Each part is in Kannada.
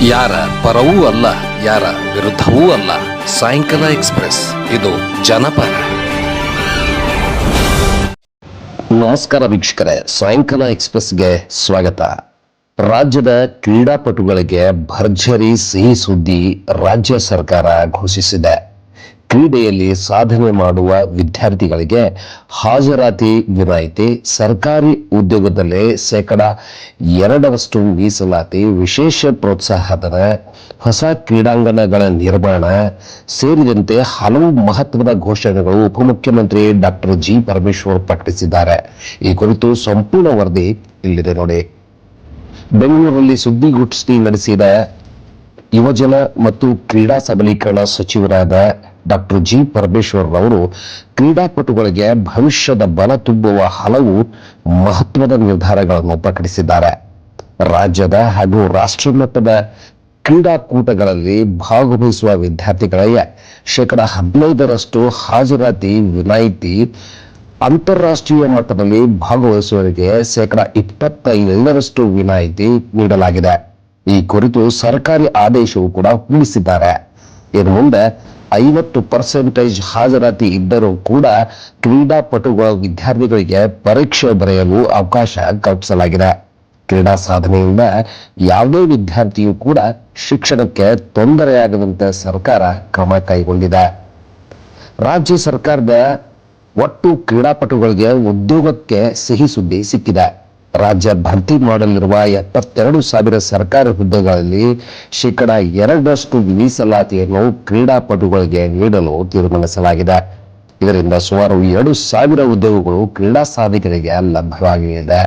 ಯಾರ ಪರವೂ ಅಲ್ಲ, ಯಾರ ವಿರುದ್ಧವೂ ಅಲ್ಲ. ಸಾಯಂಕಾಲ ಎಕ್ಸ್ಪ್ರೆಸ್, ಇದು ಜನಪರ. ನಮಸ್ಕಾರ ವೀಕ್ಷಕರೇ, ಸಾಯಂಕಾಲ ಎಕ್ಸ್ಪ್ರೆಸ್ಗೆ ಸ್ವಾಗತ. ರಾಜ್ಯದ ಕ್ರೀಡಾಪಟುಗಳಿಗೆ ಭರ್ಜರಿ ಸಿಹಿ ಸುದ್ದಿ ರಾಜ್ಯ ಸರ್ಕಾರ ಘೋಷಿಸಿದೆ. ಕ್ರೀಡೆಯಲ್ಲಿ ಸಾಧನೆ ಮಾಡುವ ವಿದ್ಯಾರ್ಥಿಗಳಿಗೆ ಹಾಜರಾತಿ ವಿನಾಯಿತಿ, ಸರ್ಕಾರಿ ಉದ್ಯೋಗದಲ್ಲಿ 2% ಮೀಸಲಾತಿ, ವಿಶೇಷ ಪ್ರೋತ್ಸಾಹಧನ, ಹೊಸ ಕ್ರೀಡಾಂಗಣಗಳ ನಿರ್ಮಾಣ ಸೇರಿದಂತೆ ಹಲವು ಮಹತ್ವದ ಘೋಷಣೆಗಳು ಉಪಮುಖ್ಯಮಂತ್ರಿ ಡಾಕ್ಟರ್ ಜಿ ಪರಮೇಶ್ವರ್ ಪ್ರಕಟಿಸಿದ್ದಾರೆ. ಈ ಕುರಿತು ಸಂಪೂರ್ಣ ವರದಿ ಇಲ್ಲಿದೆ ನೋಡಿ. ಬೆಂಗಳೂರಲ್ಲಿ ಸುದ್ದಿಗೋಷ್ಠಿ ನಡೆಸಿದ ಯುವಜನ ಮತ್ತು ಕ್ರೀಡಾ ಸಬಲೀಕರಣ ಸಚಿವರಾದ ಡಾಕ್ಟರ್ ಜಿ ಪರಮೇಶ್ವರ್ ಅವರು ಕ್ರೀಡಾಪಟುಗಳಿಗೆ ಭವಿಷ್ಯದ ಬಲ ತುಂಬುವ ಹಲವು ಮಹತ್ವದ ನಿರ್ಧಾರಗಳನ್ನು ಪ್ರಕಟಿಸಿದ್ದಾರೆ. ರಾಜ್ಯದ ಹಾಗೂ ರಾಷ್ಟ್ರಮಟ್ಟದ ಕ್ರೀಡಾಕೂಟಗಳಲ್ಲಿ ಭಾಗವಹಿಸುವ ವಿದ್ಯಾರ್ಥಿಗಳಿಗೆ 15% ಹಾಜರಾತಿ ವಿನಾಯಿತಿ, ಅಂತಾರಾಷ್ಟ್ರೀಯ ಮಟ್ಟದಲ್ಲಿ ಭಾಗವಹಿಸುವವರಿಗೆ 25% ವಿನಾಯಿತಿ ನೀಡಲಾಗಿದೆ. ಈ ಕುರಿತು ಸರ್ಕಾರಿ ಆದೇಶವು ಕೂಡ ಹೊರಡಿಸಿದ್ದಾರೆ. ಇನ್ನು ಮುಂದೆ 50% ಹಾಜರಾತಿ ಇದ್ದರೂ ಕೂಡ ಕ್ರೀಡಾಪಟುಗಳ ವಿದ್ಯಾರ್ಥಿಗಳಿಗೆ ಪರೀಕ್ಷೆ ಬರೆಯಲು ಅವಕಾಶ ಕಲ್ಪಿಸಲಾಗಿದೆ. ಕ್ರೀಡಾ ಸಾಧನೆಯಿಂದ ಯಾವುದೇ ವಿದ್ಯಾರ್ಥಿಯು ಕೂಡ ಶಿಕ್ಷಣಕ್ಕೆ ತೊಂದರೆಯಾಗದಂತೆ ಸರ್ಕಾರ ಕ್ರಮ ಕೈಗೊಂಡಿದೆ. ರಾಜ್ಯ ಸರ್ಕಾರದ ಒಟ್ಟು ಕ್ರೀಡಾಪಟುಗಳಿಗೆ ಉದ್ಯೋಗಕ್ಕೆ ಸಿಹಿ ಸುದ್ದಿ ಸಿಕ್ಕಿದೆ. ರಾಜ್ಯ ಭರ್ತಿ ಮಾಡಲಿರುವ 72,000 ಸರ್ಕಾರಿ ಹುದ್ದೆಗಳಲ್ಲಿ 2% ಮೀಸಲಾತಿಯನ್ನು ಕ್ರೀಡಾಪಟುಗಳಿಗೆ ನೀಡಲು ತೀರ್ಮಾನಿಸಲಾಗಿದೆ. ಇದರಿಂದ ಸುಮಾರು 2,000 ಉದ್ಯೋಗಗಳು ಕ್ರೀಡಾ ಸಾಧಕರಿಗೆ ಲಭ್ಯವಾಗಲಿದೆ.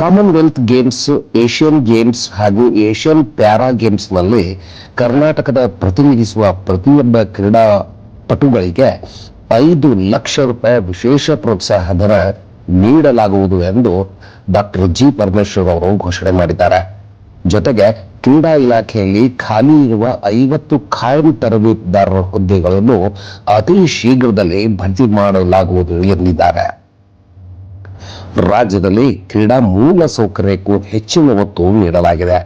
ಕಾಮನ್ವೆಲ್ತ್ ಗೇಮ್ಸ್, ಏಷ್ಯನ್ ಗೇಮ್ಸ್ ಹಾಗೂ ಏಷ್ಯನ್ ಪ್ಯಾರಾ ಗೇಮ್ಸ್ನಲ್ಲಿ ಕರ್ನಾಟಕದ ಪ್ರತಿನಿಧಿಸುವ ಪ್ರತಿಯೊಬ್ಬ ಕ್ರೀಡಾಪಟುಗಳಿಗೆ 5 ಲಕ್ಷ ರೂಪಾಯಿ ವಿಶೇಷ ಪ್ರೋತ್ಸಾಹಧನ ನೀಡಲಾಗುವುದು ಎಂದು ಡಾಕ್ಟರ್ ಜಿ ಪರಮೇಶ್ವರ್ ಅವರು ಘೋಷಣೆ ಮಾಡಿದ್ದಾರೆ. ಜೊತೆಗೆ ಕ್ರೀಡಾ ಇಲಾಖೆಯಲ್ಲಿ ಖಾಲಿ ಇರುವ 50 ಖಾಯಂ ತರಬೇತುದಾರರ ಹುದ್ದೆಗಳನ್ನು ಅತಿ ಶೀಘ್ರದಲ್ಲಿ ಭರ್ತಿ ಮಾಡಲಾಗುವುದು ಎಂದಿದ್ದಾರೆ. ರಾಜ್ಯದಲ್ಲಿ ಕ್ರೀಡಾ ಮೂಲ ಸೌಕರ್ಯಕ್ಕೂ ಹೆಚ್ಚಿನ ಒತ್ತು ನೀಡಲಾಗಿದೆ.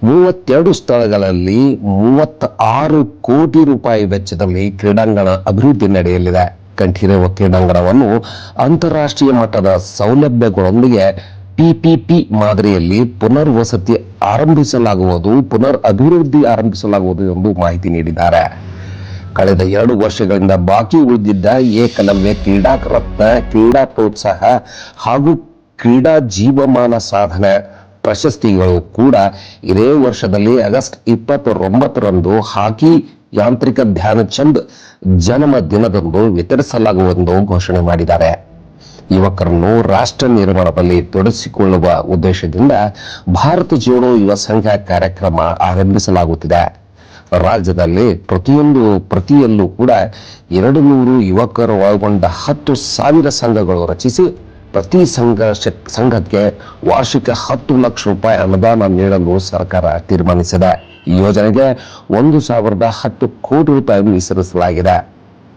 32 ಸ್ಥಳಗಳಲ್ಲಿ 36 ಕೋಟಿ ರೂಪಾಯಿ ವೆಚ್ಚದಲ್ಲಿ ಕ್ರೀಡಾಂಗಣ ಅಭಿವೃದ್ಧಿ ನಡೆಯಲಿದೆ. ಕಂಠೀರವ ಕ್ರೀಡಾಂಗಣವನ್ನು ಅಂತಾರಾಷ್ಟ್ರೀಯ ಮಟ್ಟದ ಸೌಲಭ್ಯಗಳೊಂದಿಗೆ PPP ಮಾದರಿಯಲ್ಲಿ ಪುನರ್ ಅಭಿವೃದ್ಧಿ ಆರಂಭಿಸಲಾಗುವುದು ಎಂದು ಮಾಹಿತಿ ನೀಡಿದ್ದಾರೆ. ಕಳೆದ 2 ವರ್ಷಗಳಿಂದ ಬಾಕಿ ಉಳಿದಿದ್ದ ಏಕಲವ್ಯ ಕ್ರೀಡಾ ರತ್ನ, ಕ್ರೀಡಾ ಪ್ರೋತ್ಸಾಹ ಹಾಗೂ ಕ್ರೀಡಾ ಜೀವಮಾನ ಸಾಧನೆ ಪ್ರಶಸ್ತಿಗಳು ಕೂಡ ಇದೇ ವರ್ಷದಲ್ಲಿ ಆಗಸ್ಟ್ 29ರಂದು ಹಾಕಿ ಯಾಂತ್ರಿಕ ಧ್ಯಾನಚಂದ್ ಜನ್ಮ ದಿನದಂದು ವಿತರಿಸಲಾಗುವುದು ಘೋಷಣೆ ಮಾಡಿದ್ದಾರೆ. ಯುವಕರನ್ನು ರಾಷ್ಟ್ರ ನಿರ್ಮಾಣದಲ್ಲಿ ತೊಡಗಿಸಿಕೊಳ್ಳುವ ಉದ್ದೇಶದಿಂದ ಭಾರತ ಜೋಡೋ ಯುವ ಸಂಘ ಕಾರ್ಯಕ್ರಮ ಆರಂಭಿಸಲಾಗುತ್ತಿದೆ. ರಾಜ್ಯದಲ್ಲಿ ಪ್ರತಿಯಲ್ಲೂ ಕೂಡ 200 ಯುವಕರು ಒಳಗೊಂಡ 10,000 ಸಂಘಗಳು ರಚಿಸಿ ಪ್ರತಿ ಸಂಘಕ್ಕೆ ವಾರ್ಷಿಕ 10 ಲಕ್ಷ ರೂಪಾಯಿ ಅನುದಾನ ನೀಡಲು ಸರ್ಕಾರ ತೀರ್ಮಾನಿಸಿದೆ. ಈ ಯೋಜನೆಗೆ 1,010 ಕೋಟಿ ರೂಪಾಯಿ ಮೀಸಲಿಸಲಾಗಿದೆ.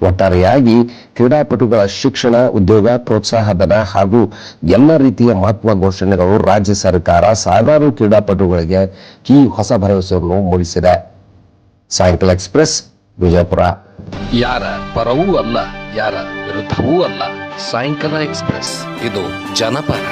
ಒಟ್ಟಾರೆಯಾಗಿ ಕ್ರೀಡಾಪಟುಗಳ ಶಿಕ್ಷಣ, ಉದ್ಯೋಗ, ಪ್ರೋತ್ಸಾಹಧನ ಹಾಗೂ ಎಲ್ಲ ರೀತಿಯ ಮಹತ್ವ ಘೋಷಣೆಗಳು ರಾಜ್ಯ ಸರ್ಕಾರ ಸಾವಿರಾರು ಕ್ರೀಡಾಪಟುಗಳಿಗೆ ಈ ಹೊಸ ಭರವಸೆಯನ್ನು ಮೂಡಿಸಿದೆ. ಸಾಯಂಕಾಲ ಎಕ್ಸ್ಪ್ರೆಸ್, ವಿಜಯಪುರ. ಯಾರ ಪರವೂ ಅಲ್ಲ, ಯಾರ ವಿರುದ್ಧವೂ ಅಲ್ಲ. ಸಾಯಂಕಾಲ ಎಕ್ಸ್ಪ್ರೆಸ್, ಇದು ಜನಪರ.